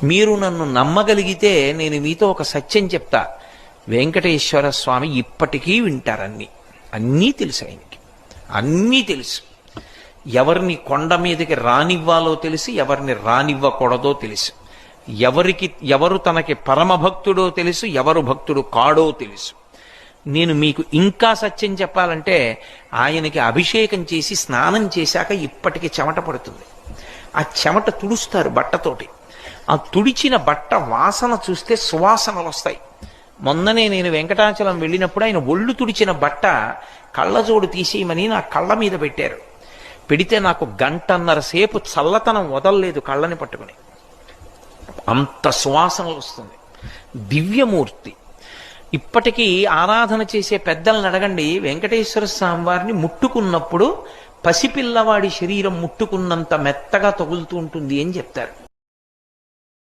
మీరు నన్ను నమ్మగలిగితే నేను మీతో ఒక సత్యం చెప్తా. వెంకటేశ్వర స్వామి ఇప్పటికీ వింటారన్నీ. అన్నీ తెలుసు ఆయనకి, అన్నీ తెలుసు. ఎవరిని కొండ మీదకి రానివ్వాలో తెలుసు, ఎవరిని రానివ్వకూడదో తెలుసు. ఎవరు తనకి పరమభక్తుడో తెలుసు, ఎవరు భక్తుడు కాడో తెలుసు. నేను మీకు ఇంకా సత్యం చెప్పాలంటే, ఆయనకి అభిషేకం చేసి స్నానం చేశాక ఇప్పటికి చెమట పడుతుంది. ఆ చెమట తుడుస్తారు బట్టతోటి. ఆ తుడిచిన బట్ట వాసన చూస్తే సువాసనలు వస్తాయి. మొన్ననే నేను వెంకటాచలం వెళ్ళినప్పుడు ఆయన ఒళ్ళు తుడిచిన బట్ట కళ్ళజోడు తీసేయమని నా కళ్ళ మీద పెట్టారు. పెడితే నాకు 1.5 గంట సేపు చల్లతనం వదలలేదు కళ్ళని పట్టుకుని. అంత సువాసనలు వస్తుంది. దివ్యమూర్తి. ఇప్పటికీ ఆరాధన చేసే పెద్దలను అడగండి, వెంకటేశ్వర స్వామి వారిని ముట్టుకున్నప్పుడు పసిపిల్లవాడి శరీరం ముట్టుకున్నంత మెత్తగా తగులుతూ ఉంటుంది అని చెప్తారు.